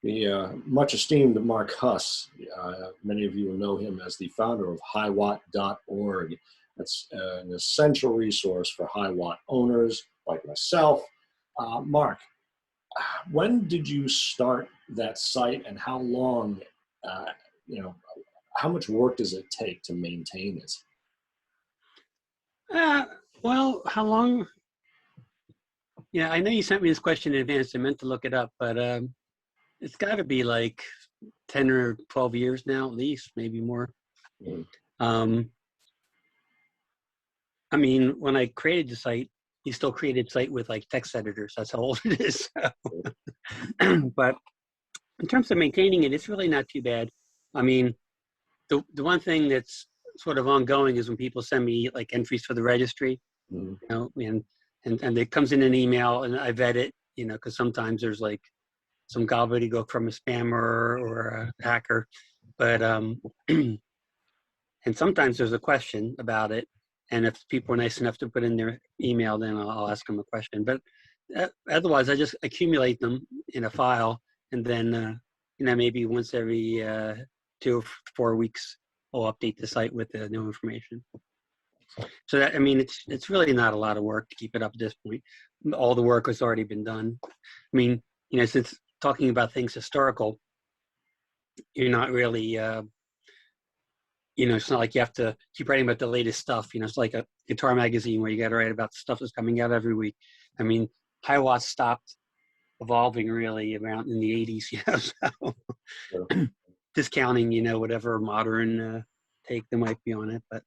The much esteemed Mark Huss, many of you will know him as the founder of Hiwatt.org. That's an essential resource for Hiwatt owners like myself. Mark, when did you start that site, and how long, how much work does it take to maintain it? Well, how long? Yeah, I know you sent me this question in advance. I meant to look it up, but it's got to be like 10 or 12 years now, at least, maybe more. Mm. I mean, when I created the site, you still created the site with like text editors. That's how old it is. So. But in terms of maintaining it, it's really not too bad. I mean, the one thing that's sort of ongoing is when people send me like entries for the registry, you know, and it comes in an email and I vet it, you know, because sometimes there's like some gobbledygook from a spammer or a hacker, but and sometimes there's a question about it, and if people are nice enough to put in their email, then I'll ask them a question. But otherwise, I just accumulate them in a file, and then you know, maybe once every 2 or 4 weeks, I'll update the site with the new information. So that, I mean, it's really not a lot of work to keep it up at this point. All the work has already been done. I mean, you know, since talking about things historical, you're not really, you know, it's not like you have to keep writing about the latest stuff. You know, it's like a guitar magazine where you got to write about stuff that's coming out every week. I mean, Hiwatt stopped evolving really around in the 80s, you know, so sure. Discounting, you know, whatever modern take there might be on it, but.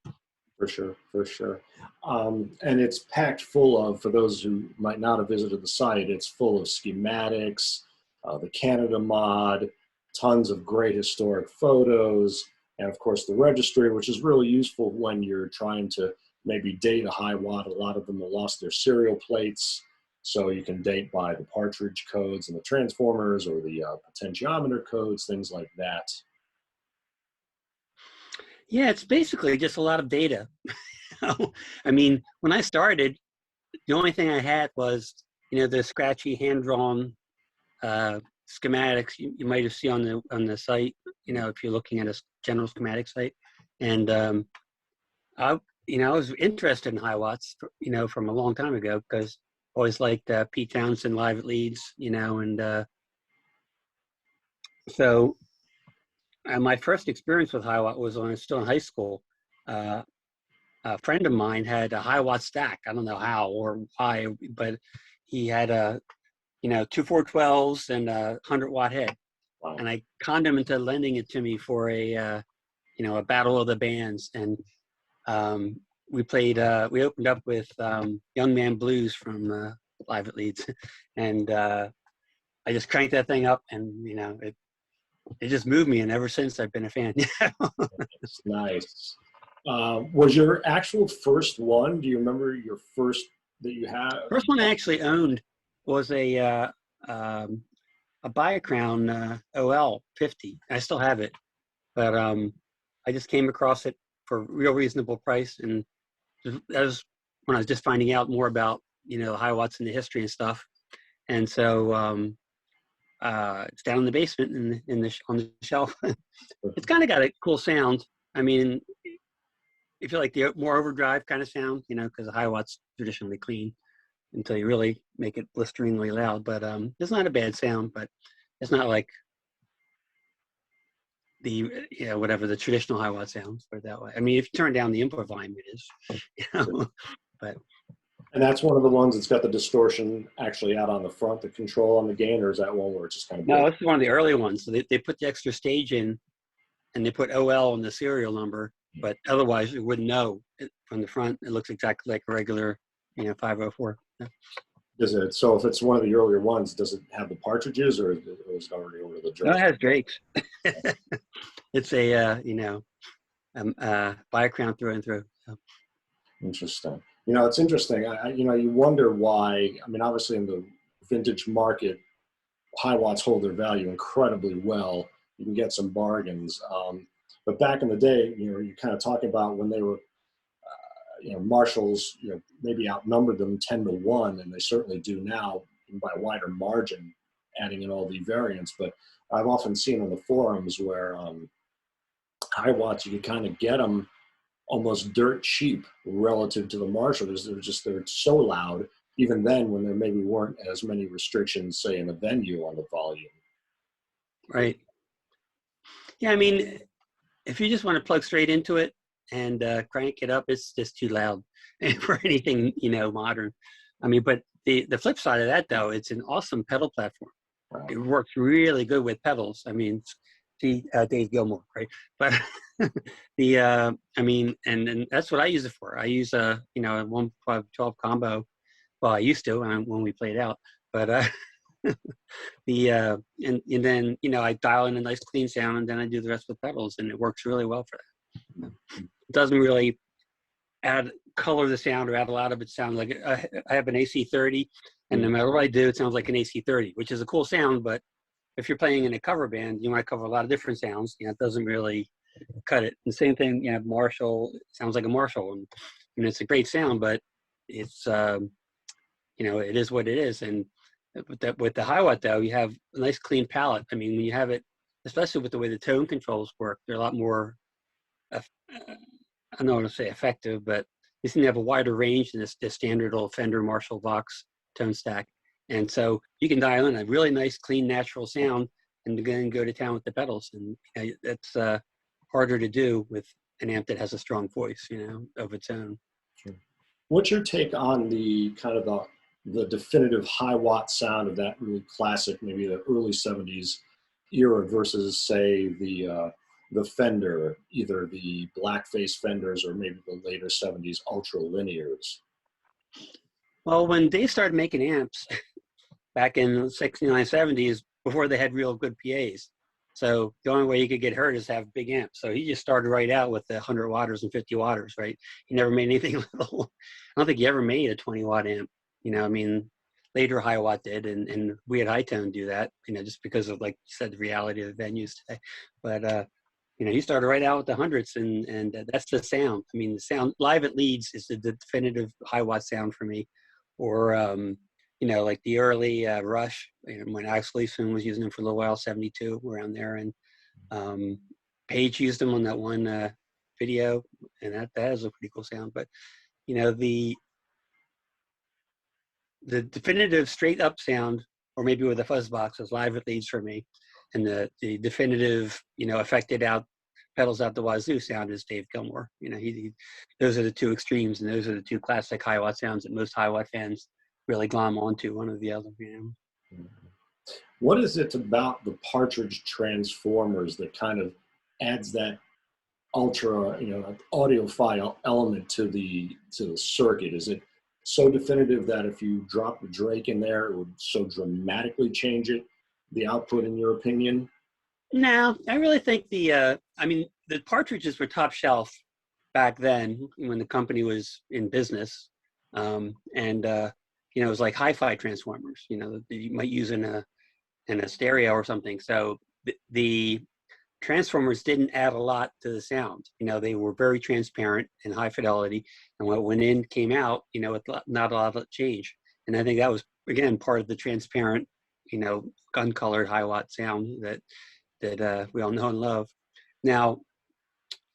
For sure, for sure. And it's packed full of, for those who might not have visited the site, it's full of schematics, the Canada mod, tons of great historic photos, and of course the registry, which is really useful when you're trying to maybe date a Hiwatt. A lot of them have lost their serial plates, so you can date by the Partridge codes and the transformers, or the potentiometer codes, things like that. Yeah, it's basically just a lot of data. I mean, when I started, the only thing I had was, you know, the scratchy hand-drawn schematics you might have seen on the site, you know, if you're looking at a general schematic site. And I was interested in Hiwatts, you know, from a long time ago, because I always liked Pete Townshend live at Leeds, you know, and so my first experience with Hiwatt was when I was still in high school. A friend of mine had a Hiwatt stack. I don't know how or why, but he had you know, 2 412s and a 100-watt head. Wow. And I conned him into lending it to me for a, you know, a battle of the bands. And we opened up with Young Man Blues from live at Leeds. And I just cranked that thing up, and, you know, it just moved me. And ever since, I've been a fan. That's nice. Was your actual first one? Do you remember your first that you had? First one I actually owned was a Biacrown OL 50. I still have it, but I just came across it for a real reasonable price, and that was when I was just finding out more about, you know, Hiwatts and the history and stuff. And so it's down in the basement on the shelf. It's kind of got a cool sound. I mean, if you like the more overdrive kind of sound, you know, because the Hiwatt's traditionally clean until you really make it blisteringly loud. But it's not a bad sound, but it's not like the, you know, whatever the traditional Hiwatt sounds, put it that way. I mean, if you turn down the input volume, it is, you know, but. And that's one of the ones that's got the distortion actually out on the front, the control on the gain, or is that one where it's just kind of? No, this is one of the early ones. So they put the extra stage in, and they put OL in the serial number, but otherwise you wouldn't know it from the front. It looks exactly like a regular, you know, 504. Yeah. Does it? So if it's one of the earlier ones, does it have the partridges, or is it already over the Drake? No, it has Drakes. It's a you know, Biacrown through and through. So. Interesting. You know, it's interesting. You know, you wonder why. I mean, obviously in the vintage market, Hiwatts hold their value incredibly well. You can get some bargains. But back in the day, you know, you're kind of talking about when they were, you know, Marshalls, you know, maybe outnumbered them 10-1, and they certainly do now by a wider margin, adding in all the variants. But I've often seen on the forums where Hiwatts, you can kind of get them almost dirt cheap relative to the Marshalls. They're so loud, even then when there maybe weren't as many restrictions, say in a venue on the volume. Right. Yeah, I mean, if you just want to plug straight into it and crank it up, it's just too loud for anything, you know, modern. I mean, but the flip side of that, though, it's an awesome pedal platform. Wow. It works really good with pedals. I mean, see Dave Gilmour, right? But I mean, and that's what I use it for. I use a 1-5-12 combo. Well, I used to when we played out, but and then I dial in a nice clean sound, and then I do the rest with pedals, and it works really well for that. It doesn't really color the sound or add a lot of it. Sound like I have an AC30, and no matter what I do, it sounds like an AC30, which is a cool sound. But if you're playing in a cover band, you might cover a lot of different sounds. It doesn't really cut it. And same thing, Marshall sounds like a Marshall, and it's a great sound, but it's it is what it is. And with the Hiwatt, though, you have a nice clean palette. I mean, when you have it, especially with the way the tone controls work, they're a lot more, I don't want to say effective, but you seem to have a wider range than the standard old Fender Marshall Vox tone stack. And so you can dial in a really nice, clean, natural sound and then go to town with the pedals. And that's harder to do with an amp that has a strong voice, of its own. Sure. What's your take on the kind of the definitive Hiwatt sound of that really classic, maybe the early 70s era versus, say, the Fender, either the blackface Fenders or maybe the later 70s ultra linears? Well, when Dave started making amps back in the 69, 70s, before they had real good PAs. So the only way you could get hurt is to have big amps. So he just started right out with the 100 watters and 50 watters, right? He never made anything little. I don't think he ever made a 20 watt amp. I mean, later Hiwatt did, and we at High Tone do that, just because of, like you said, the reality of the venues today. But, he started right out with the hundreds, and that's the sound. I mean, the sound live at Leeds is the definitive Hiwatt sound for me. Or, like the early Rush, when Alex Gleason was using them for a little while, 72, around there. And Page used them on that one video, and that is a pretty cool sound. But, the definitive straight up sound, or maybe with a fuzz box, was live at Leeds for me. And the definitive, affected out, pedals out the wazoo sound is Dave Gilmour. Those are the two extremes, and those are the two classic Hiwatt sounds that most Hiwatt fans really glom onto, one or the other. What is it about the Partridge transformers that kind of adds that ultra, audiophile element to the circuit? Is it so definitive that if you drop the Drake in there, it would so dramatically change the output, in your opinion? No, I really think the Partridges were top shelf back then when the company was in business. It was like hi-fi transformers, that you might use in a stereo or something. So the transformers didn't add a lot to the sound. They were very transparent and high fidelity, and what went in came out, with not a lot of change. And I think that was, again, part of the transparent, gun-colored Hiwatt sound that we all know and love. Now,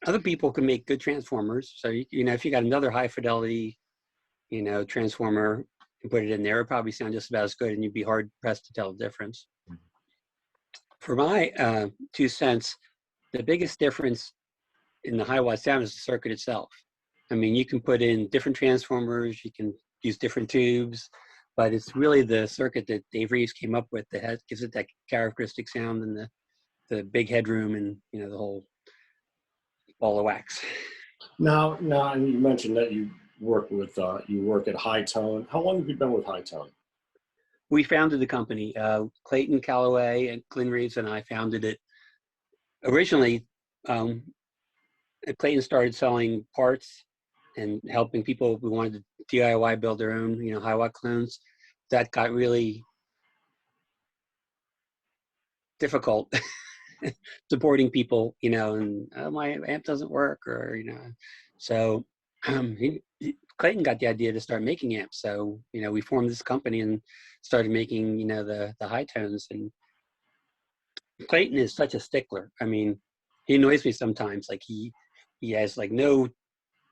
other people can make good transformers. So, if you got another high fidelity, transformer and put it in there, it probably sound just about as good, and you'd be hard pressed to tell the difference. For my 2 cents, the biggest difference in the Hiwatt sound is the circuit itself. I mean, you can put in different transformers, you can use different tubes, but it's really the circuit that Dave Reeves came up with that gives it that characteristic sound, and the big headroom, and the whole ball of wax. Now, and you mentioned that you work at High Tone. How long have you been with High Tone? We founded the company. Clayton Calloway and Glenn Reeves and I founded it. Originally, Clayton started selling parts and helping people who wanted to DIY build their own, Hiwatt clones. That got really difficult supporting people, and my amp doesn't work, or so Clayton got the idea to start making amps. So we formed this company and started making the high tones, and Clayton is such a stickler. I mean, he annoys me sometimes. Like he has like no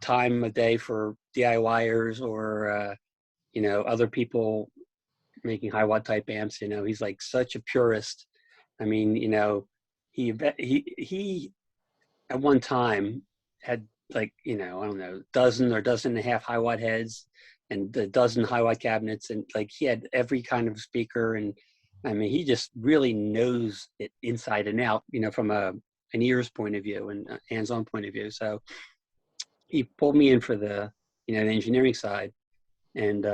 time of day for DIYers or you know, other people making Hiwatt type amps. You know, he's like such a purist. I mean, you know, he at one time had like, you know, I don't know, dozen or dozen and a half Hiwatt heads and a dozen Hiwatt cabinets, and like he had every kind of speaker. And I mean, he just really knows it inside and out, you know, from an ears point of view and a hands-on point of view. So he pulled me in for the, you know, the engineering side. And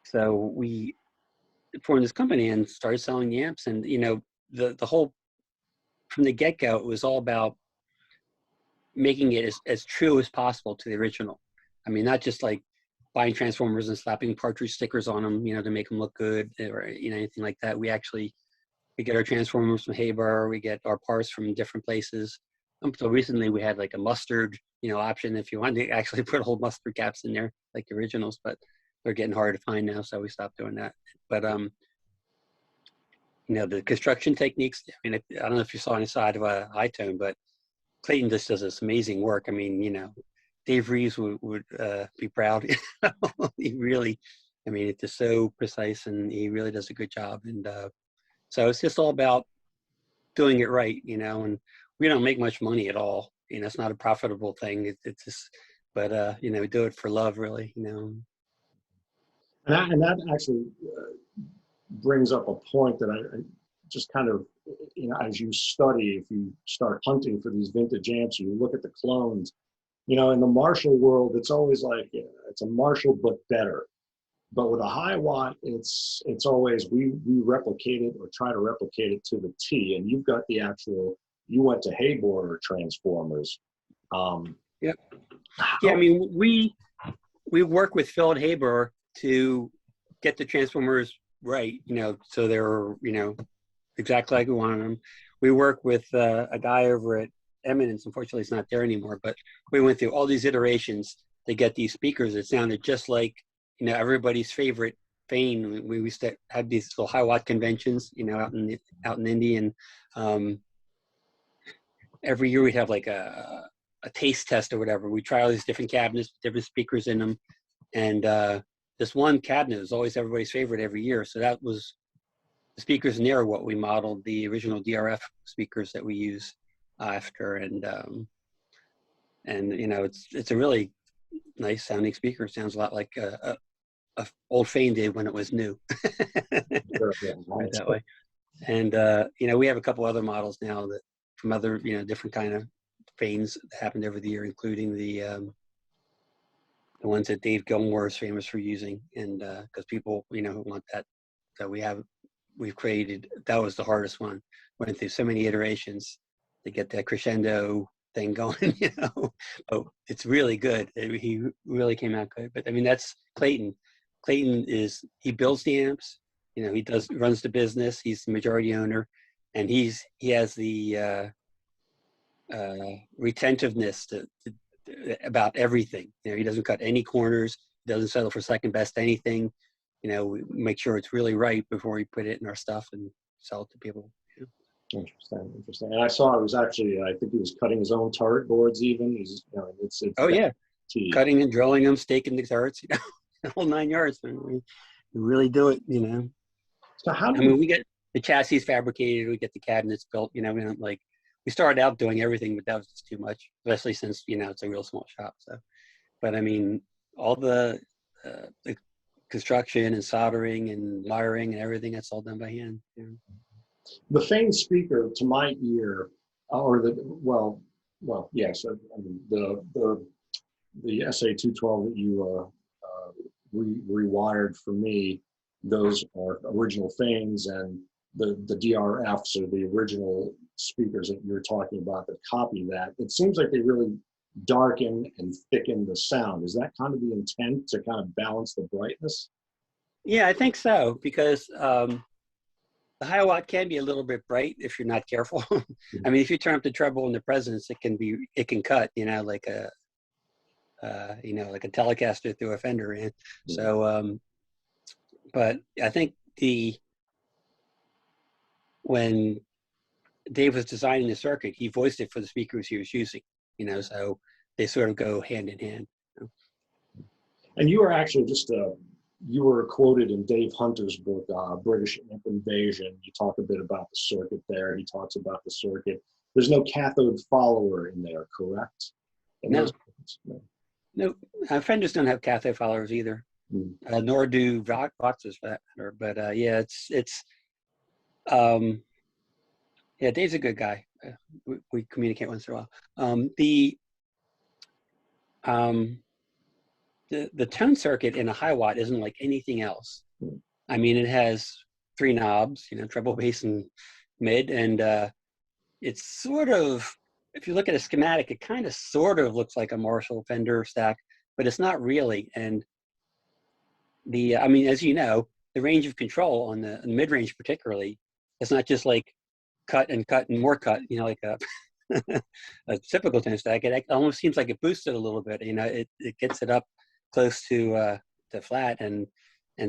so we formed this company and started selling the amps. And, you know, the whole, from the get-go, it was all about making it as true as possible to the original. I mean, not just like buying transformers and slapping Partridge stickers on them, you know, to make them look good or, you know, anything like that. We get our transformers from Haber, we get our parts from different places. So recently we had like a mustard, you know, option if you wanted to actually put whole mustard caps in there, like the originals, but they're getting hard to find now, so we stopped doing that. But you know, the construction techniques, I mean, I don't know if you saw on the side of a iTone, but Clayton just does this amazing work. I mean, you know, Dave Reeves would be proud. He really, I mean, it's just so precise, and he really does a good job. And so it's just all about doing it right, you know. And we don't make much money at all. You know, it's not a profitable thing. It's just, but you know, we do it for love, really, you know. And that actually brings up a point that I just kind of, you know, as you study, if you start hunting for these vintage amps, you look at the clones, you know, in the Marshall world, it's always like, yeah, it's a Marshall, but better. But with a Hiwatt, it's always, we replicate it or try to replicate it to the T. And you've got the actual, you went to Haber transformers. Yep. Yeah, I mean, we work with Phil and Haber to get the transformers right, you know, so they're, you know, exactly like we wanted them. We work with a guy over at Eminence. Unfortunately, it's not there anymore, but we went through all these iterations to get these speakers that sounded just like, you know, everybody's favorite Fane. We used to have these little Hiwatt conventions, you know, out in Indy, and every year we'd have like a taste test or whatever. We try all these different cabinets, different speakers in them, and this one cabinet was always everybody's favorite every year. So that was the speakers near what we modeled the original DRF speakers that we use after. And you know, it's a really nice sounding speaker. It sounds a lot like a old Fane did when it was new. Sure, yeah, Right that way. And you know, we have a couple other models now that from other, you know, different kind of Fanes that happened over the year, including the ones that Dave Gilmour is famous for using. And because people, you know, want that we've created, that was the hardest one. Went through so many iterations to get that crescendo thing going, you know. Oh, it's really good. He really came out good. But I mean, that's Clayton. Clayton he builds the amps, you know, he runs the business, he's the majority owner, and he has the retentiveness about everything. You know, he doesn't cut any corners, doesn't settle for second best anything. You know, we make sure it's really right before we put it in our stuff and sell it to people. Interesting. And I saw it was actually, I think he was cutting his own turret boards even. He's, you know, it's oh yeah, cutting and drilling them, staking the turrets, you know, the whole 9 yards. We really do it, you know. So how do I mean, we get the chassis fabricated, we get the cabinets built, you know. We don't like, we started out doing everything, but that was just too much, especially since, you know, it's a real small shop. So, but I mean, all the construction and soldering and wiring and everything, that's all done by hand. Yeah. the Fane speaker to my ear, or yes, I mean the SA212 that you rewired for me, those are original Fanes, and the DRFs are the original speakers that you're talking about that copy that. It seems like they really darken and thicken the sound. Is that kind of the intent, to kind of balance the brightness? Yeah, I think so, because the Hiwatt can be a little bit bright if you're not careful. I mean, if you turn up the treble in the presence, it can cut, you know, like a you know, like a Telecaster through a Fender. And so, but I think when Dave was designing the circuit, he voiced it for the speakers he was using, you know, so they sort of go hand in hand. You know? And you were actually you were quoted in Dave Hunter's book, British Amp Invasion. You talk a bit about the circuit there. He talks about the circuit. There's no cathode follower in there, correct? No. No, Fenders don't have cathode followers either, nor do Hiwatts for that matter. But yeah, yeah, Dave's a good guy. We communicate once in a while. The tone circuit in a Hiwatt isn't like anything else. I mean, it has 3 knobs, you know, treble, bass, and mid, and it's sort of, if you look at a schematic, it kind of sort of looks like a Marshall Fender stack, but it's not really. And I mean, as you know, the range of control on the mid-range particularly, it's not just like cut and more cut, you know, like a a typical tone stack. It almost seems like it boosts it a little bit. You know, it gets it up close to flat, and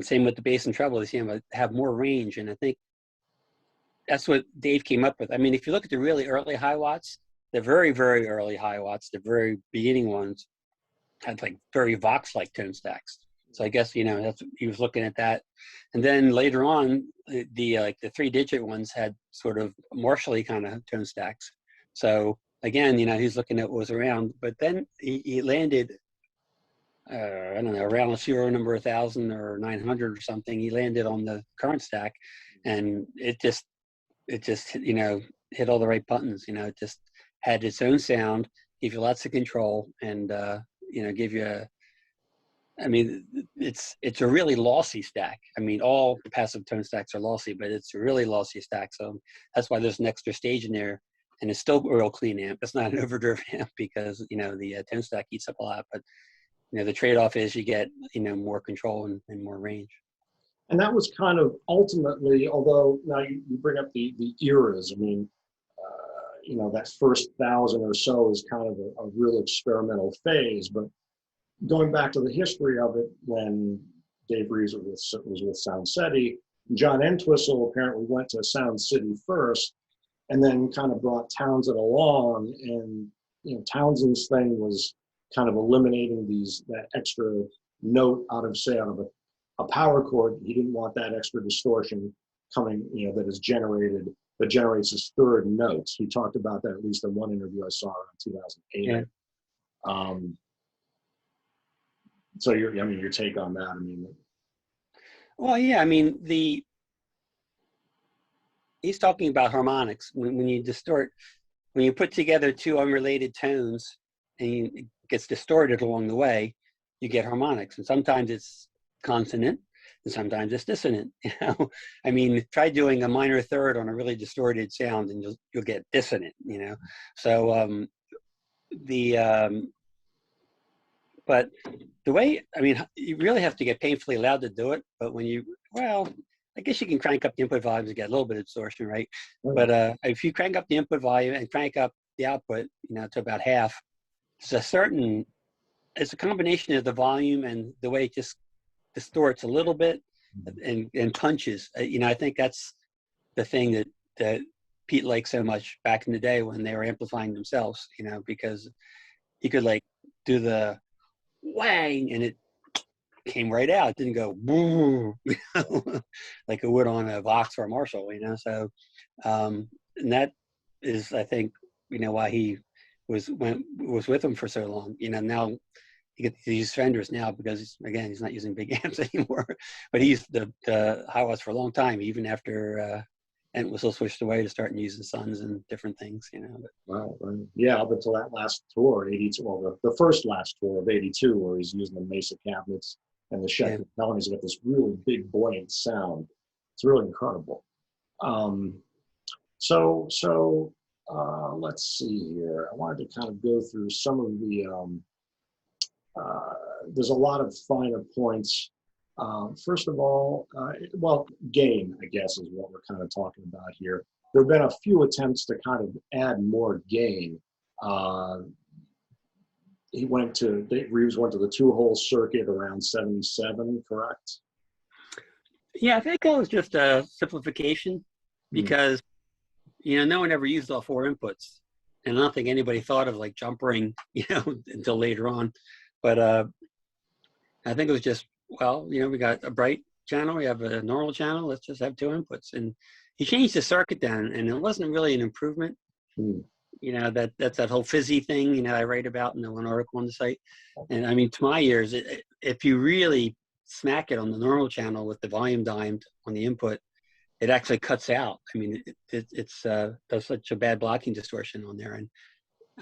same with the bass and treble. They seem to have more range, and I think that's what Dave came up with. I mean, if you look at the really early Hiwatts, the very, very early Hiwatts, the very beginning ones, had like very Vox-like tone stacks. So I guess, you know, that's, he was looking at that. And then later on, the 3-digit ones had sort of Marshall-y kind of tone stacks. So again, you know, he's looking at what was around, but then he landed, I don't know, around a serial number 1,000 or 900 or something. He landed on the current stack, and it just, you know, hit all the right buttons. You know, it just had its own sound, gave you lots of control, and, you know, give you I mean, it's a really lossy stack. I mean, all passive tone stacks are lossy, but it's a really lossy stack. So that's why there's an extra stage in there, and it's still a real clean amp. It's not an overdriven amp because, you know, the tone stack eats up a lot, but, you know, the trade-off is you get, you know, more control and more range. And that was kind of ultimately, although now you bring up the eras. I mean, you know, that first 1,000 or so is kind of a real experimental phase, but going back to the history of it, when Dave Reeves was with Sound City, John Entwistle apparently went to Sound City first, and then kind of brought Townsend along. And, you know, Townsend's thing was kind of eliminating that extra note out of a power chord. He didn't want that extra distortion coming, you know, that generates his third notes. He talked about that at least in one interview I saw in 2008. Yeah. So your take on that, I mean. Well, yeah, I mean, he's talking about harmonics. When you distort, when you put together 2 unrelated tones and it gets distorted along the way, you get harmonics. And sometimes it's consonant and sometimes it's dissonant, you know. I mean, try doing a minor third on a really distorted sound and you'll get dissonant, you know. So but the way, I mean, you really have to get painfully loud to do it. But when well, I guess you can crank up the input volumes and get a little bit of distortion, right? But if you crank up the input volume and crank up the output, you know, to about half, it's a combination of the volume and the way it just distorts a little bit and punches. You know, I think that's the thing that Pete liked so much back in the day when they were amplifying themselves, you know, because he could like do the wang and it came right out. It didn't go boo, you know, like it would on a Vox or a Marshall, you know. So and that is, I think, you know, why he was with him for so long. You know, now he gets to use Fenders now because, again, he's not using big amps anymore. But he used the Hiwatts for a long time, even after Entwistle switched away to start using Suns and different things, you know. Wow, right. Yeah, up until that last tour, 82, well, the first last tour of 82, where he's using the Mesa cabinets and the Shepherd Pelham, he's got this really big, buoyant sound. It's really incredible. So let's see here. I wanted to kind of go through some of the, there's a lot of finer points. First of all, well, gain, I guess, is what we're kind of talking about here. There have been a few attempts to kind of add more gain. Reeves went to the 2-hole circuit around 77, correct? Yeah, I think that was just a simplification because no one ever used all 4 inputs. And I don't think anybody thought of like jumpering, until later on. But I think it was just, well, we got a bright channel, we have a normal channel, let's just have 2 inputs. And he changed the circuit down, and it wasn't really an improvement. That's that whole fizzy thing, I write about in the one article on the site. And I mean, to my ears, if you really smack it on the normal channel with the volume dimed on the input, it actually cuts out. I mean, it's does such a bad blocking distortion on there. And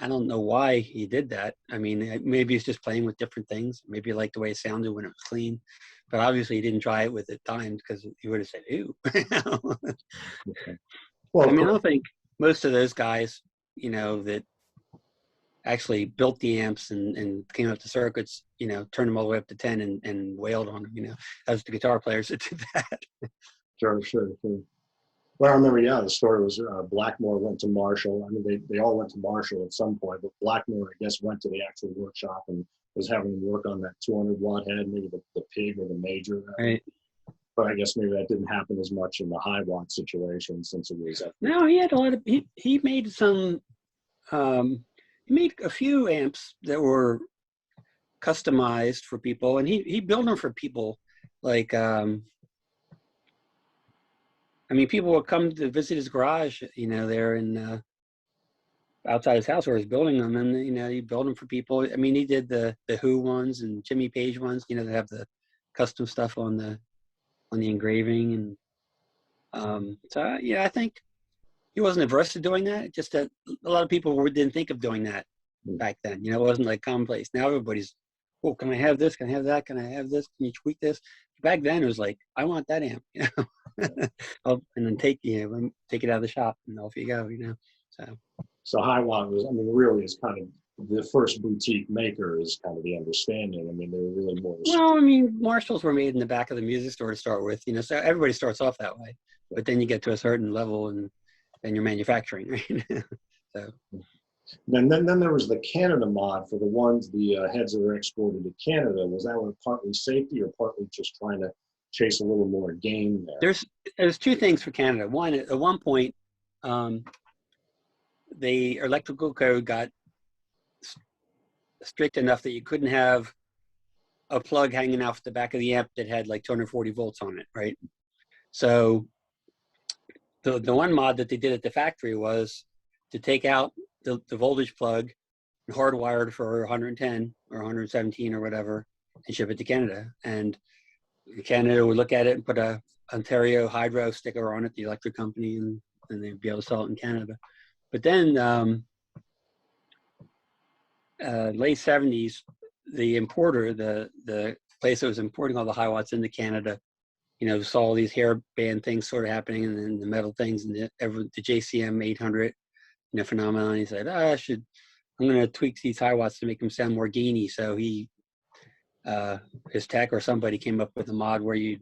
I don't know why he did that. I mean, maybe he's just playing with different things. Maybe he liked the way it sounded when it was clean. But obviously he didn't try it with it timed, because he would have said, ew. Well, I mean, I don't think most of those guys, that actually built the amps and came up to circuits, turned them all the way up to 10 and wailed on them, That was the guitar players that did that. Sure. Well, I remember, the story was Blackmore went to Marshall. I mean, they all went to Marshall at some point, but Blackmore, I guess, went to the actual workshop and was having them work on that 200-watt head, maybe the Pig or the Major. Right. But I guess maybe that didn't happen as much in the Hiwatt situation, since it was. No, he had a lot of. He made some. He made a few amps that were customized for people, and he built them for people like. I mean, people would come to visit his garage, there in outside his house where he's building them, and he built them for people. I mean, he did the Who ones and Jimmy Page ones, that have the custom stuff on the engraving, and so yeah, I think he wasn't averse to doing that. Just that a lot of people didn't think of doing that back then. It wasn't like commonplace. Now everybody's, oh, can I have this? Can I have that? Can I have this? Can you tweak this? Back then it was like, I want that amp, and then take it out of the shop, and off you go, So Hiwatt was, I mean, really is kind of the first boutique maker, is kind of the understanding. I mean, they were really more. Well, I mean, Marshalls were made in the back of the music store to start with, so everybody starts off that way. But then you get to a certain level, and then you're manufacturing, right? So. Then there was the Canada mod for the heads that were exported to Canada. Was that one partly safety or partly just trying to chase a little more gain there? There's 2 things for Canada. One, at one point, the electrical code got strict enough that you couldn't have a plug hanging off the back of the amp that had like 240 volts on it, right? So the one mod that they did at the factory was to take out the voltage plug and hardwire it for 110 or 117 or whatever, and ship it to Canada. And Canada would look at it and put a Ontario Hydro sticker on it, the electric company, and they'd be able to sell it in Canada. But then late 70s, the importer, the place that was importing all the Hiwatts into Canada, saw all these hairband things sort of happening, and then the metal things, and the JCM 800 phenomenon. He said, I'm going to tweak these Hiwatts to make them sound more gainy. So he, his tech or somebody came up with a mod where you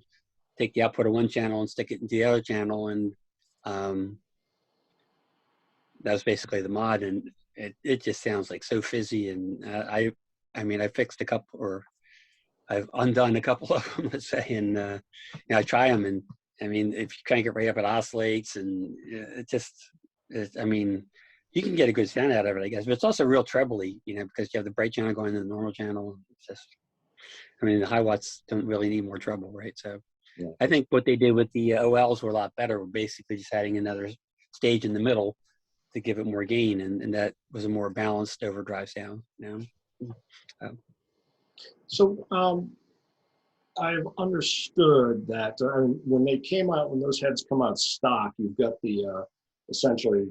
take the output of one channel and stick it into the other channel, and that was basically the mod. And it just sounds like so fizzy. And I mean, I fixed a couple, or I've undone a couple of them, let's say, and I try them, and I mean, if you crank it right up, it oscillates, and I mean, you can get a good sound out of it, I guess, but it's also real trebly, because you have the bright channel going to the normal channel. It's just, I mean, the Hiwatts don't really need more treble, right? So yeah. I think what they did with the OLs were a lot better. We're basically just adding another stage in the middle to give it more gain, and that was a more balanced overdrive sound, So I've understood that when they came out, when those heads come out stock, you've got the essentially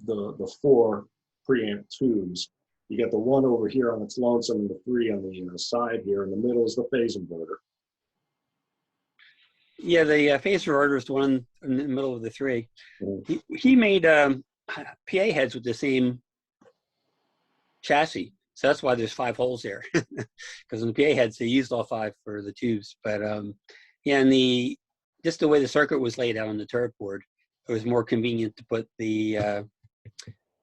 the 4 preamp tubes. You got the one over here on its lonesome, and the 3 on the side here. In the middle is the phase inverter. Yeah, the phase inverter is the one in the middle of the 3. Mm-hmm. He made PA heads with the same chassis. So that's why there's 5 holes there, because in the PA heads, they used all 5 for the tubes. But yeah, and just the way the circuit was laid out on the turret board, it was more convenient to put the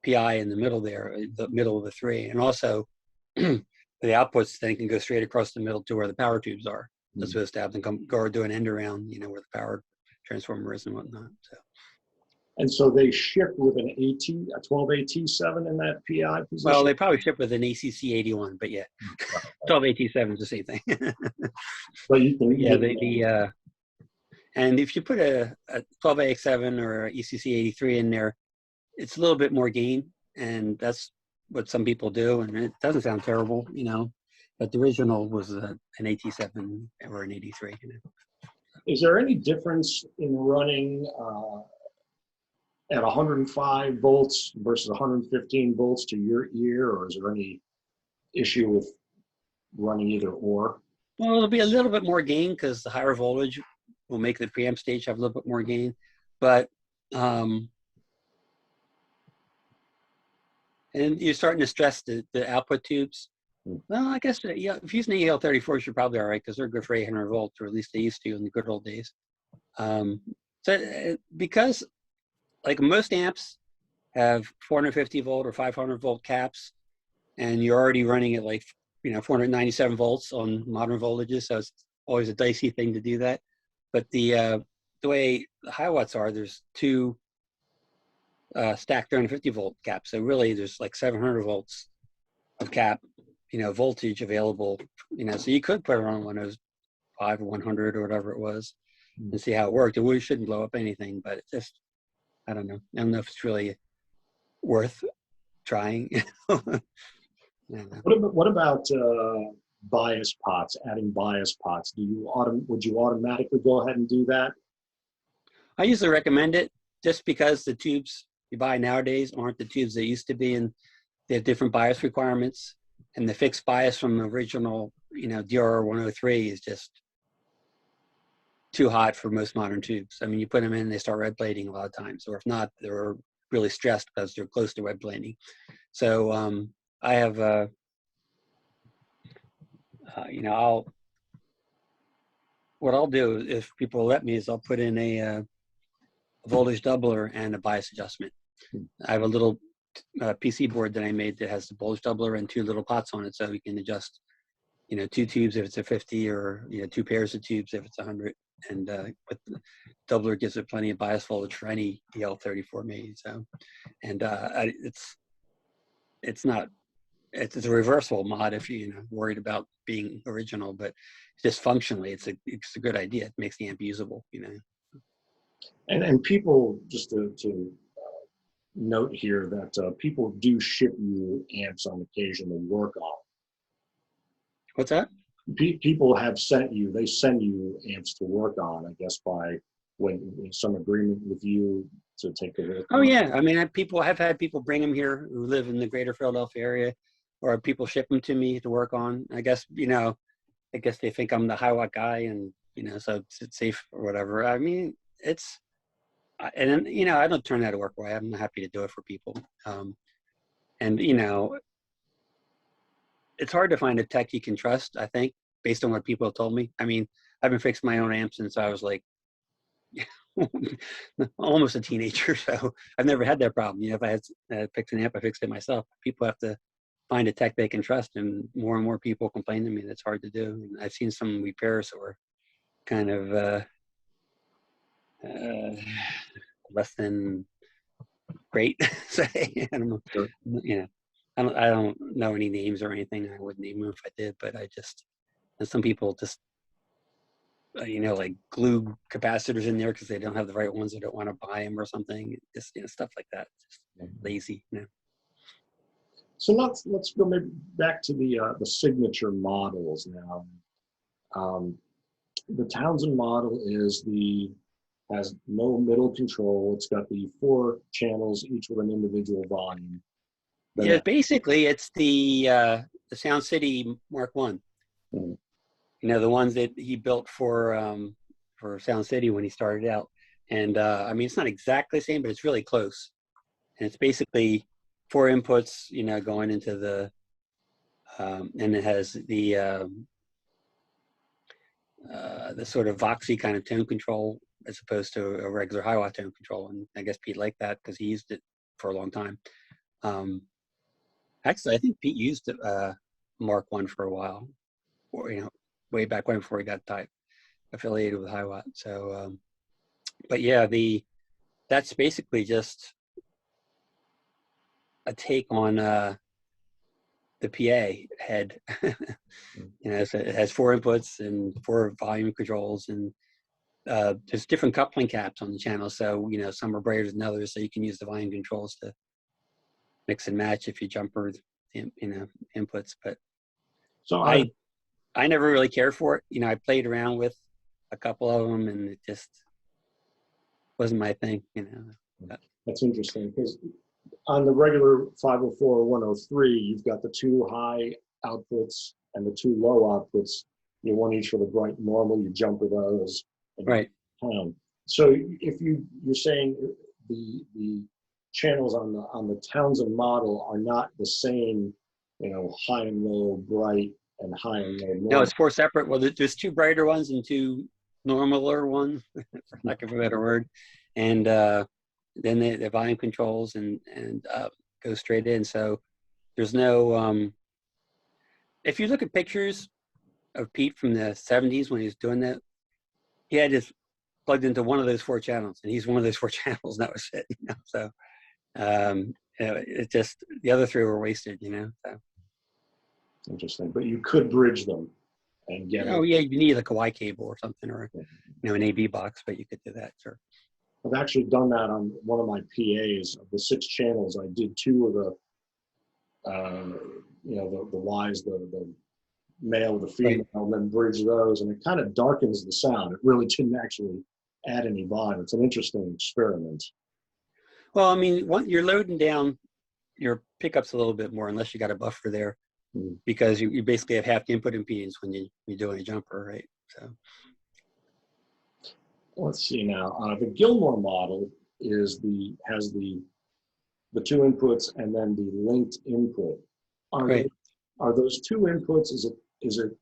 PI in the middle there, the middle of the 3. And also, the outputs then can go straight across the middle to where the power tubes are. That's supposed to have them go or do an end around, where the power transformer is and whatnot. So. And so they ship with an a 12AT7 in that PI position? Well, they probably ship with an ACC 81, but yeah, 12AT7 is the same thing. But you can, yeah, and if you put a 12AX7 or a ECC 83 in there, it's a little bit more gain, and that's what some people do, and it doesn't sound terrible, you know. But the original was an AT7 or an 83. You know. Is there any difference in running at 105 volts versus 115 volts to your ear, or is there any issue with running either or? Well, it'll be a little bit more gain because the higher voltage will make the preamp stage have a little bit more gain, but and you're starting to stress the output tubes. Well, I guess yeah, if using the EL34s, you're probably all right because they're good for 800 volts, or at least they used to in the good old days. Because like most amps have 450 volt or 500 volt caps, and you're already running at like 497 volts on modern voltages, so it's always a dicey thing to do that. But the way the Hiwatts are, there's two stacked 350 volt caps, so really there's like 700 volts of cap, voltage available. So you could put it on one of those 5 or 100 or whatever it was, and see how it worked. It really shouldn't blow up anything, but it's just, I don't know. I don't know if it's really worth trying. What about bias pots? Adding bias pots? Would you automatically go ahead and do that? I usually recommend it just because the tubes you buy nowadays aren't the tubes they used to be, and they have different bias requirements. And the fixed bias from the original, DR103 is just too hot for most modern tubes. I mean, you put them in, they start red plating a lot of times, or if not, they're really stressed because they're close to red plating. So I have, what I'll do if people let me is I'll put in a voltage doubler and a bias adjustment. I have a little PC board that I made that has the voltage doubler and 2 little pots on it, so you can adjust, 2 tubes if it's a 50, or 2 pairs of tubes if it's 100. And but the doubler gives it plenty of bias voltage for any EL34 made. So, and it's a reversible mod if you're worried about being original, but just functionally, it's a good idea. It makes the amp usable, And people, just to note here that people do ship you amps on occasion to work on. What's that? People have send you amps to work on, I guess, by when some agreement with you to take the work. Oh yeah, I mean, I've had people bring them here who live in the greater Philadelphia area, or people ship them to me to work on. I guess they think I'm the Hiwatt guy, and so it's safe or whatever. I mean, I don't turn that to work away. I'm happy to do it for people, and it's hard to find a tech you can trust, I think, based on what people have told me. I mean, I've been fixing my own amps since I was like almost a teenager, so I've never had that problem. If I had fixed an amp, I fixed it myself. People have to find a tech they can trust, and more people complain to me that's hard to do. And I've seen some repairs that were kind of less than great. Say, I don't know. Sure. I don't know any names or anything. I wouldn't name them if I did, but and some people just, like glue capacitors in there because they don't have the right ones. They don't want to buy them or something. Just, stuff like that. Just lazy, So let's go maybe back to the signature models now. The Townshend model has no middle control. It's got the 4 channels, each with an individual volume. Yeah, basically it's the Sound City Mark I. The ones that he built for Sound City when he started out. And I mean, it's not exactly the same, but it's really close. And it's basically 4 inputs, going into the, and it has the sort of voxy kind of tone control as opposed to a regular Hiwatt tone control. And I guess Pete liked that because he used it for a long time. Actually, I think Pete used Mark I for a while, or way back when, before he got affiliated with Hiwatt. So, but yeah, that's basically just a take on the PA head. You know, so it has 4 inputs and 4 volume controls, and there's different coupling caps on the channel. So, you know, some are brighter than others, so you can use the volume controls to mix and match if you jumper, you know, inputs. But So I never really cared for it. You know, I played around with a couple of them, and it just wasn't my thing, you know. that's interesting, because on the regular 504 or 103, you've got the 2 high outputs and the 2 low outputs. You one each for the bright normal, you jumper those. Right. So if you're saying the channels on the Townshend model are not the same, you know, high and low, bright and high and low. Normal. No, it's 4 separate. Well, there's 2 brighter ones and 2 normaler ones, for lack of a better word, and then the volume controls and go straight in. So there's no. If you look at pictures of Pete from the 70s when he was doing that, he had just plugged into one of those 4 channels, and he's one of those 4 channels, and that was it. You know? So you know, it just, the other 3 were wasted. You know. So. Interesting, but you could bridge them and get. Oh yeah, you need like a Y cable or something, or you know, an AB box, but you could do that, sure. I've actually done that on one of my PAs. Of the 6 channels, I did 2 of the, you know, the Ys, the male, the female, right, and then bridge those, and it kind of darkens the sound. It really didn't actually add any volume. It's an interesting experiment. Well, I mean, you're loading down your pickups a little bit more, unless you got a buffer there, because you basically have half the input impedance when you're doing a jumper, right? So. Let's see now. The Gilmour model has the 2 inputs and then the linked input. Right. Are those 2 inputs? Is it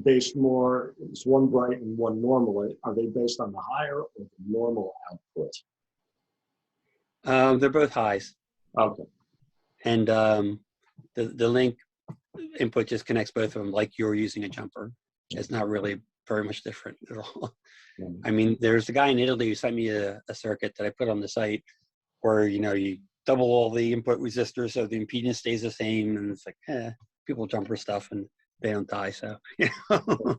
based more? It's one bright and one normal. Are they based on the higher or the normal output? They're both highs. Okay. And the link input just connects both of them like you're using a jumper. It's not really very much different at all. I mean, there's a guy in Italy who sent me a circuit that I put on the site where, you know, you double all the input resistors so the impedance stays the same, and it's like, people jumper stuff and they don't die, so, you know.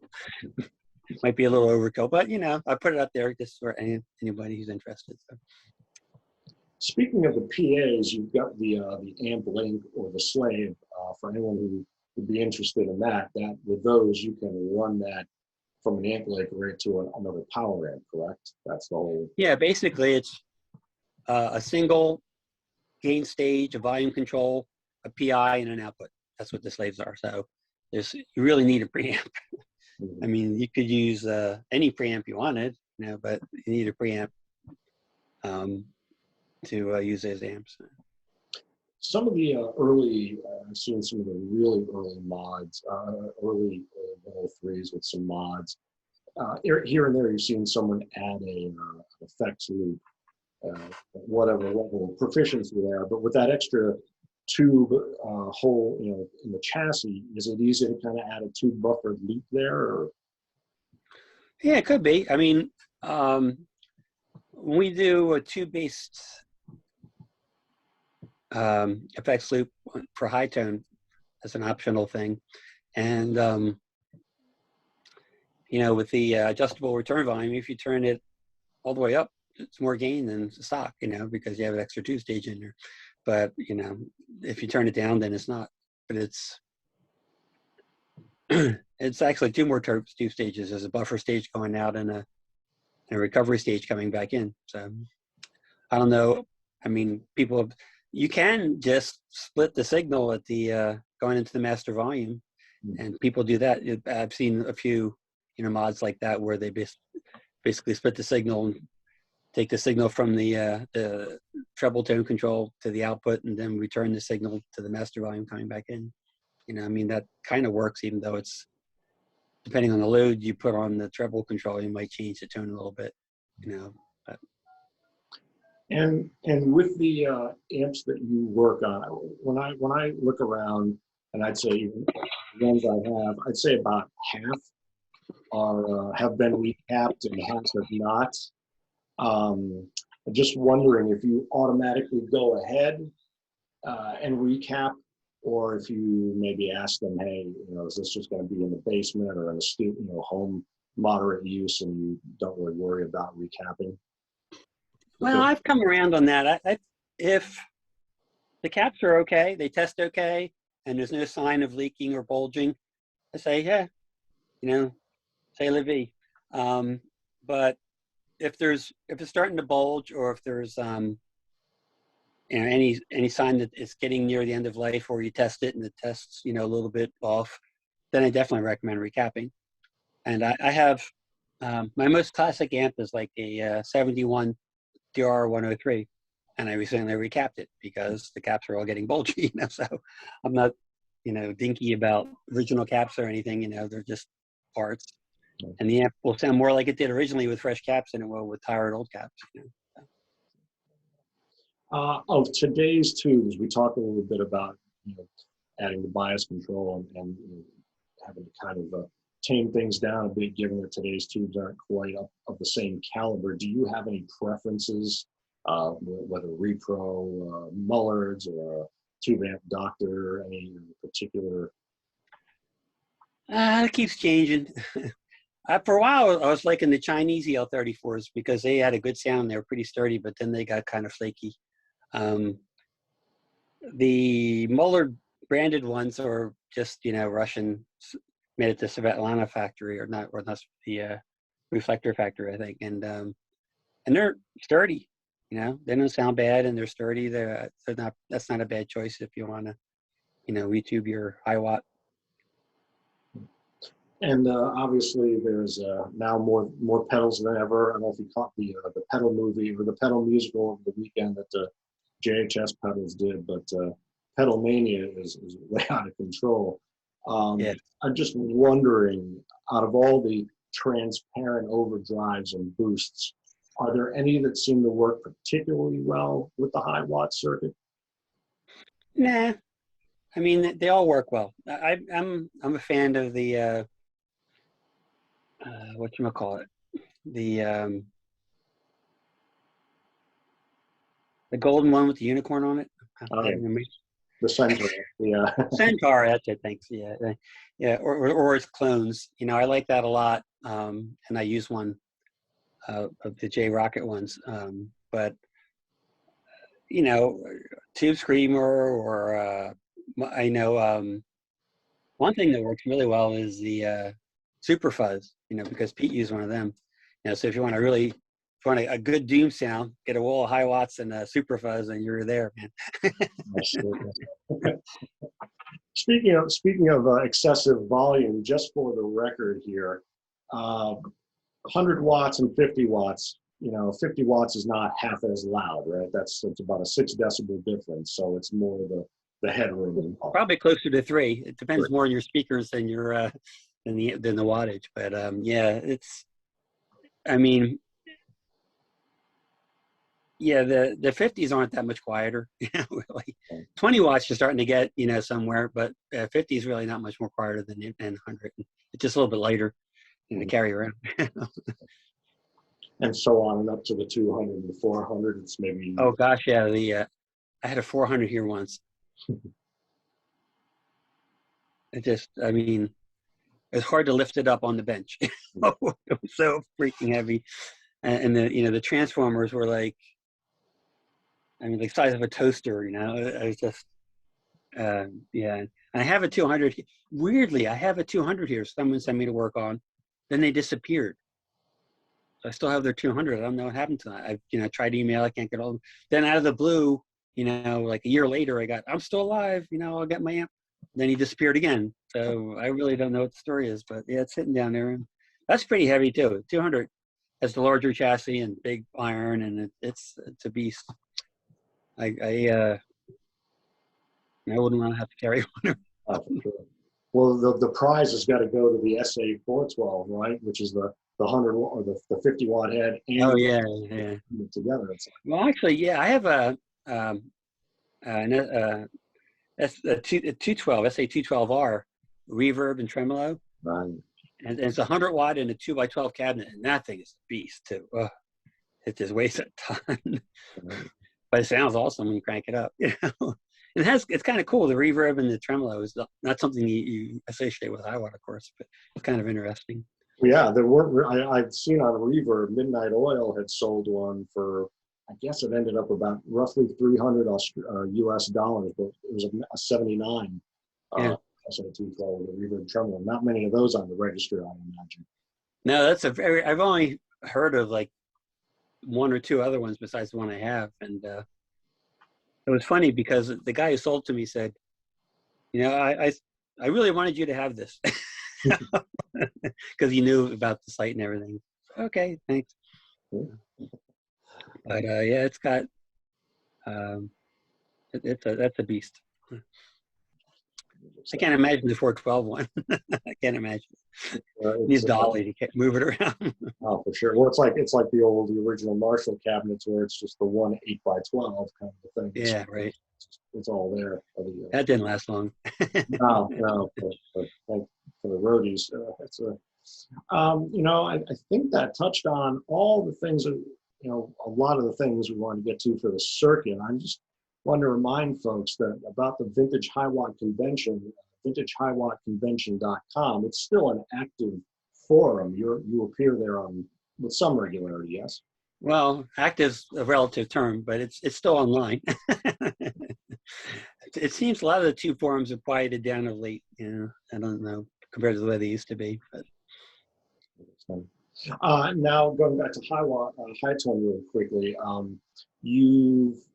Might be a little overkill, but, you know, I put it out there just for anybody who's interested. So. Speaking of the PAs, you've got the amp link or the slave, for anyone who would be interested in that with those you can run that from an amp link right to another power amp, correct? That's the whole. Yeah, basically it's a single gain stage, a volume control, a PI, and an output. That's what the slaves are. So you really need a preamp. I mean, you could use any preamp you wanted, you know, but you need a preamp to use those amps. Some of the early, I've seen some of the really early mods, early 103s with some mods. Here and there, you've seen someone add an effects loop, whatever level of proficiency there. But with that extra tube hole, you know, in the chassis, is it easy to kind of add a tube buffered loop there? Or? Yeah, it could be. I mean, when we do a tube-based effects loop for high tone, as an optional thing, and you know, with the adjustable return volume, if you turn it all the way up, it's more gain than stock, you know, because you have an extra 2 stage in there. But you know, if you turn it down, then it's not. But it's it's actually 2 more 2 stages. There's a buffer stage going out and a recovery stage coming back in. So I don't know. I mean, you can just split the signal at the going into the master volume, and people do that. I've seen a few, you know, mods like that where they basically split the signal and take the signal from the treble tone control to the output, and then return the signal to the master volume coming back in. You know, I mean, that kind of works, even though it's, depending on the load you put on the treble control, you might change the tone a little bit, you know. But. And with the amps that you work on, when I look around, and I'd say the ones I have, I'd say about half have been recapped and half have not. I'm just wondering if you automatically go ahead and recap, or if you maybe ask them, hey, you know, is this just going to be in the basement or in a home moderate use, and you don't really worry about recapping? Well, I've come around on that. If the caps are okay, they test okay, and there's no sign of leaking or bulging, I say, yeah, you know, say la vie. But if it's starting to bulge, or if there's you know, any sign that it's getting near the end of life, or you test it and the test's, you know, a little bit off, then I definitely recommend recapping. And I have my most classic amp is like a 71 DR103, and I recently recapped it because the caps are all getting bulgy. You know, so I'm not, you know, dinky about original caps or anything. You know, they're just parts, and the amp will sound more like it did originally with fresh caps than it will with tired old caps. You know? Of today's tubes, we talked a little bit about, you know, adding the bias control and you know, having to kind of tame things down a bit, given that today's tubes aren't quite up of the same caliber. Do you have any preferences, whether repro, Mullards, or tube amp doctor, any particular? It keeps changing. For a while, I was liking the Chinese EL34s because they had a good sound. They were pretty sturdy, but then they got kind of flaky. The Mullard branded ones are just, you know, Russian, made at the Svetlana factory, or not the reflector factory, I think. And they're sturdy, you know, they don't sound bad, and they're sturdy. They're not, that's not a bad choice if you want to, you know, retube your Hiwatt. And obviously, there's now more pedals than ever. I don't know if you caught the pedal movie or the pedal musical over the weekend that JHS pedals did, but pedal mania is way out of control. Yeah. I'm just wondering, out of all the transparent overdrives and boosts, are there any that seem to work particularly well with the Hiwatt circuit? Nah, I mean, they all work well. I'm a fan of the whatchamacallit, the golden one with the unicorn on it. Oh, yeah. The Centaur, yeah. Centaur, that's it, thanks. Yeah, yeah, or its clones. You know, I like that a lot, and I use one of the J Rocket ones. But you know, Tube Screamer, or I know one thing that works really well is the Super Fuzz. You know, because Pete used one of them. You know, so if you want a good doom sound, get a wall of Hiwatts and a Super Fuzz, and you're there, man. Speaking of excessive volume, just for the record here, 100 watts and 50 watts. You know, 50 watts is not half as loud, right? It's about a 6 decibel difference, so it's more the headroom involved. Probably closer to 3. It depends more on your speakers than your than the wattage. But yeah, it's. I mean, yeah, the 50s aren't that much quieter. You know, really. 20 watts you're starting to get, you know, somewhere, but 50 is really not much more quieter than 100. It's just a little bit lighter, you know, to carry around. And so on and up to the 200 and 400. It's maybe. Oh gosh, yeah. I had a 400 here once. It just, I mean, it's hard to lift it up on the bench. It was so freaking heavy, and the, you know, the transformers were like, I mean, the size of a toaster. You know, it was just, yeah. And I have a 200. Weirdly, I have a 200 here. Someone sent me to work on, then they disappeared. So I still have their 200. I don't know what happened to that. I, you know, tried to email. I can't get hold of them. Then out of the blue, you know, like a year later, I'm still alive. You know, I'll get my amp. Then he disappeared again. So I really don't know what the story is, but yeah, it's sitting down there. And that's pretty heavy too. 200 has the larger chassis and big iron, and it's a beast. I wouldn't want to have to carry one. Sure. Well, the prize has got to go to the SA412, right? Which is the 100 or the 50 watt head. And oh yeah. Together, it's like, well, actually, yeah, I have a 212 SA212R reverb and tremolo, right. and it's 100 watt in a 2x12 cabinet, and that thing is a beast too. it just weighs a ton. Right. But it sounds awesome when you crank it up. You know, it's kind of cool. The reverb and the tremolo is not something you associate with Hiwatt, of course, but it's kind of interesting. Yeah, there were. I've seen on Reverb, Midnight Oil had sold one for, I guess it ended up about roughly 300 US dollars, but it was a 79 Yeah. SA212 with a reverb tremolo. Not many of those on the register, I imagine. No, that's I've only heard of like one or two other ones besides the one I have. And it was funny because the guy who sold to me said, you know, I really wanted you to have this because he knew about the site and everything. Okay, thanks. But yeah, it's got, that's a beast. I can't imagine the 412 one. I can't imagine. Needs dolly to move it around. Oh, for sure. Well, it's like the original Marshall cabinets where it's just the one 8x12 kind of thing. Yeah, right. It's all there. That didn't last long. No, but for the roadies, it's a. You know, I think that touched on all the things that, you know, a lot of the things we want to get to for the circuit. I just want to remind folks that about the Vintage Hiwatt Convention, vintagehiwattconvention.com. It's still an active forum. You appear there with some regularity, yes? Well, active's a relative term, but it's still online. It seems a lot of the two forums have quieted down of late. You know, I don't know compared to the way they used to be. But now going back to Hiwatt, High-tone real quickly.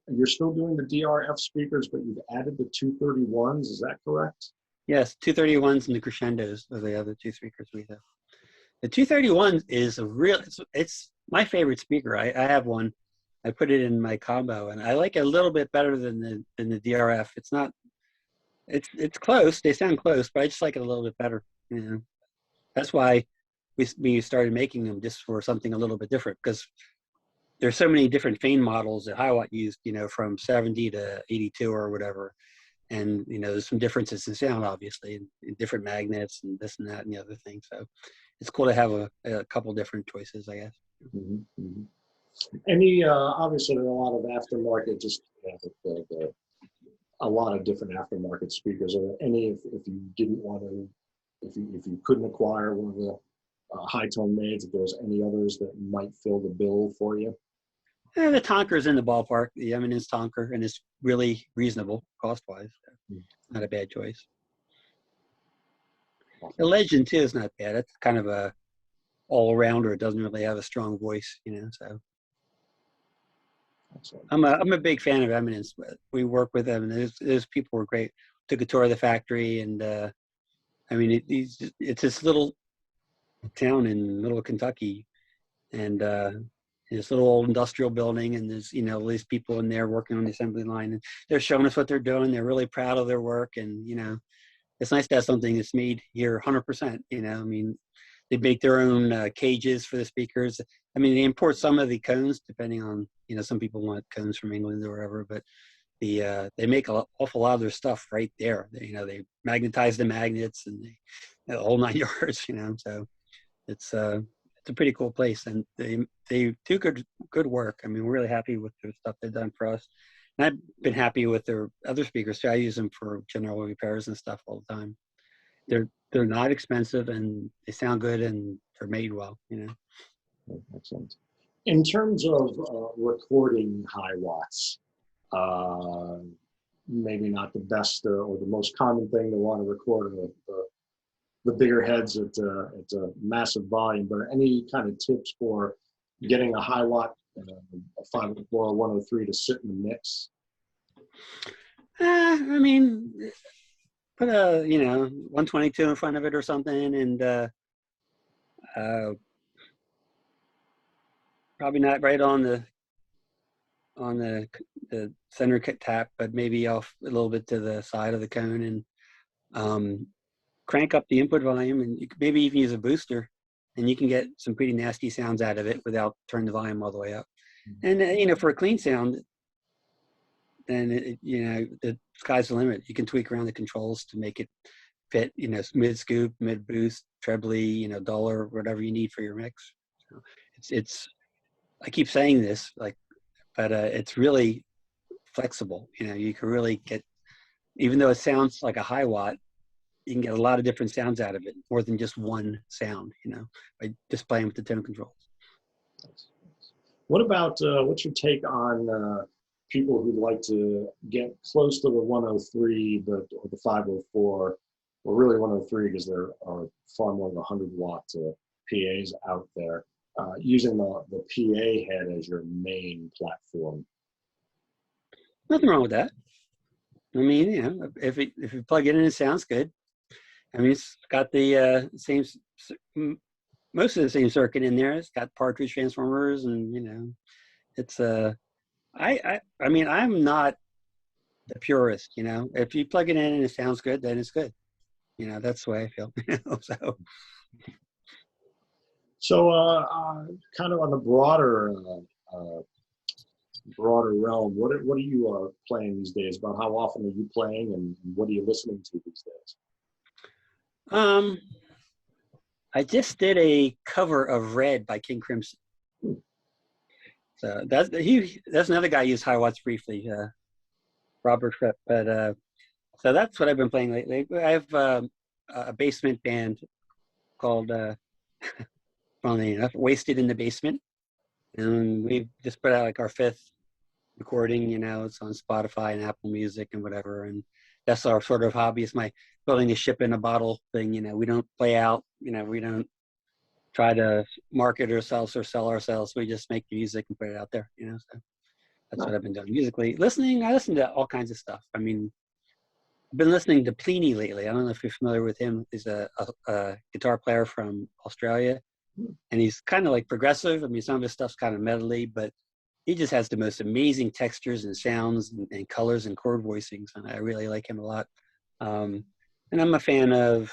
You're still doing the DRF speakers, but you've added the 231s. Is that correct? Yes, 231s and the Crescendos are the other two speakers we have. The 231 is it's my favorite speaker. I have one. I put it in my combo, and I like it a little bit better than the DRF. It's not. It's close. They sound close, but I just like it a little bit better. You know, that's why we started making them just for something a little bit different, because there's so many different Fane models that Hiwatt used. You know, from 70 to 82 or whatever. And, you know, there's some differences in sound, obviously, and different magnets and this and that and the other thing. So it's cool to have a couple different choices, I guess. Mm-hmm, mm-hmm. Any, obviously, there are a lot of aftermarket, just a lot of different aftermarket speakers. Are there any, if you didn't want to, if you couldn't acquire one of the high-tone maids, if there was any others that might fill the bill for you? The Tonker's in the ballpark, the Eminence Tonker, and it's really reasonable cost-wise. So not a bad choice. The Legend, too, is not bad. It's kind of a all-rounder. It doesn't really have a strong voice, you know, so. I'm a big fan of Eminence. We work with them, and those people were great. Took a tour of the factory, and I mean, it's this little town in the middle of Kentucky, and this little old industrial building, and there's, you know, these people in there working on the assembly line, and they're showing us what they're doing. They're really proud of their work, and, you know, it's nice to have something that's made here 100%. You know, I mean, they make their own cages for the speakers. I mean, they import some of the cones, depending on, you know, some people want cones from England or whatever, but they make an awful lot of their stuff right there. You know, they magnetize the magnets and the whole 9 yards, you know, so it's a pretty cool place, and they do good work. I mean, we're really happy with the stuff they've done for us. And I've been happy with their other speakers too. I use them for general repairs and stuff all the time. They're not expensive, and they sound good, and they're made well, you know. Excellent. In terms of recording Hiwatts, maybe not the best or the most common thing to want to record the bigger heads at a massive volume, but any kind of tips for getting a Hiwatt, a 504 103 to sit in the mix? I mean, put a, you know, 122 in front of it or something, and probably not right on the center tap, but maybe off a little bit to the side of the cone, and crank up the input volume, and you could maybe even use a booster, and you can get some pretty nasty sounds out of it without turning the volume all the way up. And you know, for a clean sound, then you know, the sky's the limit. You can tweak around the controls to make it fit, you know, mid scoop, mid boost, trebly, you know, duller, whatever you need for your mix. So it's I keep saying this, like, but it's really flexible. You know, you can really get, even though it sounds like a Hiwatt, you can get a lot of different sounds out of it, more than just one sound, you know, by just playing with the tone controls. What about, what's your take on people who'd like to get close to the 103, or the 504, or really 103, because there are far more than 100-watt PAs out there, using the PA head as your main platform? Nothing wrong with that. I mean, you know, if you plug it in, it sounds good. I mean, it's got the same, most of the same circuit in there. It's got Partridge transformers, and you know, it's I mean, I'm not the purist. You know, if you plug it in and it sounds good, then it's good. You know, that's the way I feel. You know, so. So, kind of on the broader realm, what are you playing these days? About how often are you playing, and what are you listening to these days? I just did a cover of Red by King Crimson. So that's another guy I used Hiwatts briefly, Robert Fripp. But so that's what I've been playing lately. I have a basement band called funnily enough, Wasted in the Basement. And we just put out like our 5th recording, you know, it's on Spotify and Apple Music and whatever. And that's our sort of hobby. It's my building a ship in a bottle thing. You know, we don't play out, you know, we don't try to market ourselves or sell ourselves. We just make music and put it out there, you know. So that's what I've been doing musically. Listening, I listen to all kinds of stuff. I mean, I've been listening to Pliny lately. I don't know if you're familiar with him. He's a guitar player from Australia, and he's kind of like progressive. I mean, some of his stuff's kind of metally, but he just has the most amazing textures and sounds and colors and chord voicings, and I really like him a lot. And I'm a fan of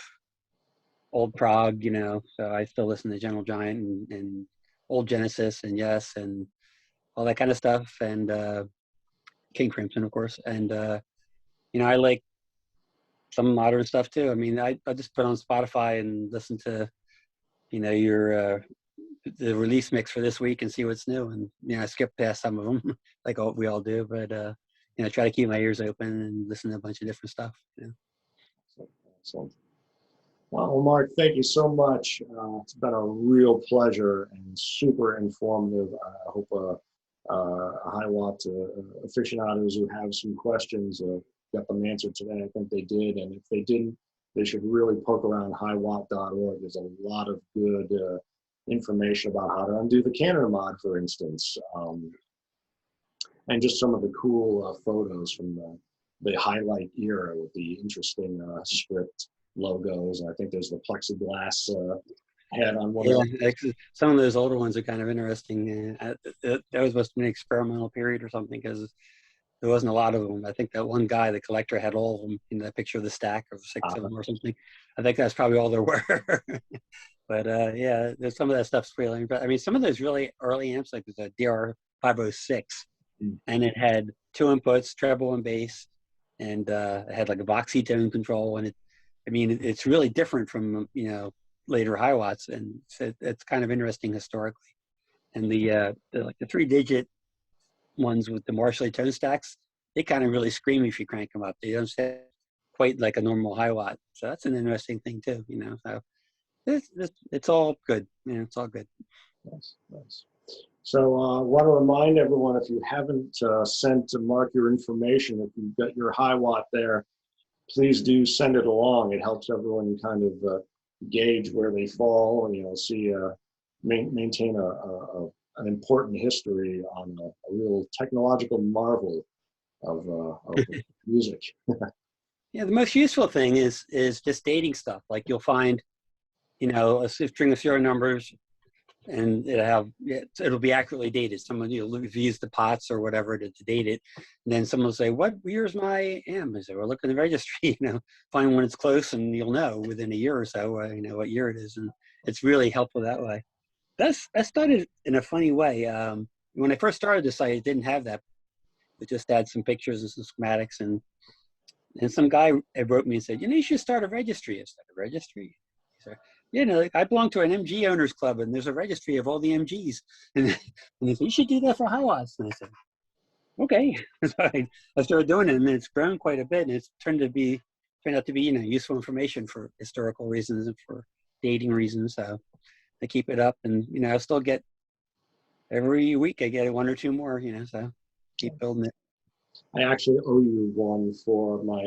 old prog, you know, so I still listen to Gentle Giant and old Genesis and Yes and all that kind of stuff, and King Crimson, of course. And you know, I like some modern stuff too. I mean, I just put on Spotify and listen to, you know, your the release mix for this week and see what's new. And you know, I skip past some of them, like we all do. But you know, try to keep my ears open and listen to a bunch of different stuff. You know? Excellent. Well, Mark, thank you so much. It's been a real pleasure and super informative. I hope Hiwatt aficionados who have some questions got them answered today. I think they did, and if they didn't, they should really poke around hiwatt.org. There's a lot of good information about how to undo the Canada mod, for instance, and just some of the cool photos from the highlight era with the interesting script logos. And I think there's the plexiglass head on one. Yeah, some of those older ones are kind of interesting. That was supposed to be an experimental period or something, because there wasn't a lot of them. I think that one guy, the collector, had all of them in that picture of the stack of 6 of them or something. I think that's probably all there were. But yeah, there's some of that stuff's really. But I mean, some of those really early amps, like there's a DR506, and it had 2 inputs, treble and bass, and it had like a Voxy tone control. And it's really different from, you know, later Hiwatts, and it's kind of interesting historically. And the 3-digit ones with the Marshall tone stacks, they kind of really scream if you crank them up. They don't sound quite like a normal Hiwatt. So that's an interesting thing too, you know. So it's all good. You know, it's all good. Nice. So I want to remind everyone, if you haven't sent to Mark your information, if you've got your Hiwatt there, please do send it along. It helps everyone kind of gauge where they fall, and, you know, see, maintain an important history on a real technological marvel of music. Yeah, the most useful thing is just dating stuff. Like you'll find, you know, a string of serial numbers, and it'll be accurately dated. Someone, you know, use the pots or whatever to date it, and then someone will say, "What year's my amp?" I say, "Well, look in the registry, you know, find when it's close, and you'll know within a year or so, you know, what year it is." And it's really helpful that way. I started in a funny way. When I first started the site, it didn't have that. It just had some pictures and some schematics, and some guy wrote me and said, "You know, you should start a registry." I said, "A registry?" He said, you know, like, I belong to an MG owners club, and there's a registry of all the MGs. And they said, you should do that for Hiwatts. And I said, okay. So I started doing it, and it's grown quite a bit, and it's turned out to be, you know, useful information for historical reasons and for dating reasons. So I keep it up, and, you know, I still get, every week I get one or two more, you know, so keep building it. I actually owe you one for my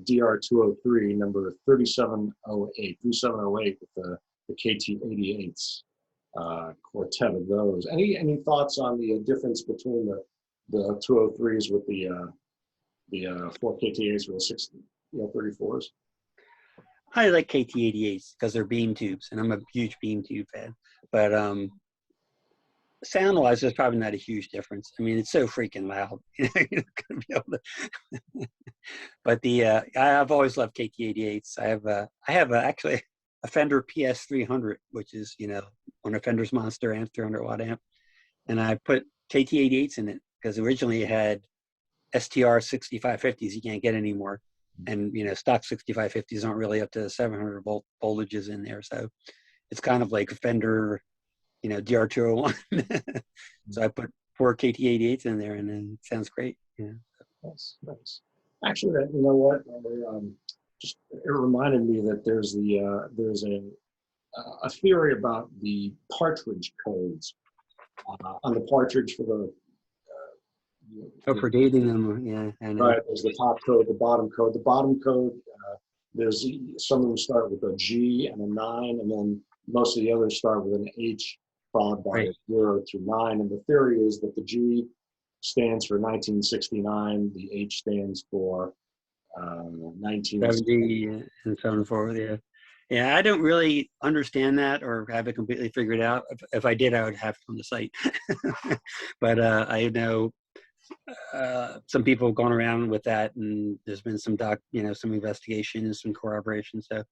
DR203 number 3708 with the KT88s, quartet of those. Any thoughts on the difference between the 203s with the 4 KT8s with the 6 34s? I like KT88s because they're beam tubes, and I'm a huge beam tube fan. But sound-wise, there's probably not a huge difference. I mean, it's so freaking loud. You're not gonna be able to. But I've always loved KT88s. I have actually a Fender PS300, which is, you know, one of Fender's monster amps, 300-watt amp, and I put KT88s in it because originally it had STR 6550s you can't get anymore, and, you know, stock 6550s aren't really up to 700 volt voltages in there, so it's kind of like a Fender, you know, DR201. So I put 4 KT88s in there, and then it sounds great. Yeah. That's nice. Actually, you know what? Just it reminded me that there's a theory about the Partridge codes on the Partridge for the. For dating them, yeah. And right, there's the top code, the bottom code. The bottom code, there's some of them start with a G and a 9, and then most of the others start with an H followed by a 0 through 9. And the theory is that the G stands for 1969, the H stands for 1970 and so on and forth. Yeah, yeah. I don't really understand that or have it completely figured out. If I did, I would have it from the site. But I know some people have gone around with that, and there's been some some investigation and some corroboration. So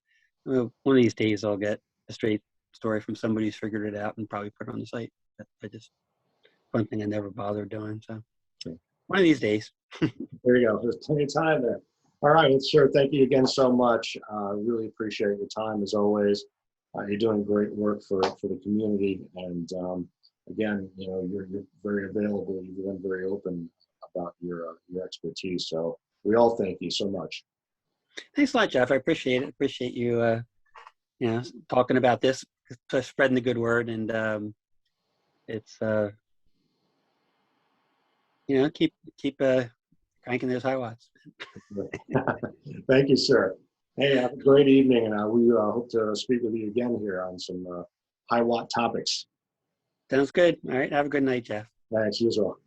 one of these days I'll get a straight story from somebody who's figured it out and probably put it on the site. One thing I never bothered doing. So one of these days. There you go. There's plenty of time there. All right, sure. Thank you again so much. Really appreciate your time as always. You're doing great work for the community, and again, you know, you're very available. You've been very open about your expertise. So we all thank you so much. Thanks a lot, Jeff. I appreciate it. Appreciate you, you know, talking about this, spreading the good word, and it's you know, keep cranking those Hiwatts. Thank you, sir. Hey, have a great evening, and we hope to speak with you again here on some Hiwatt topics. Sounds good. All right. Have a good night, Jeff. Thanks, you as well.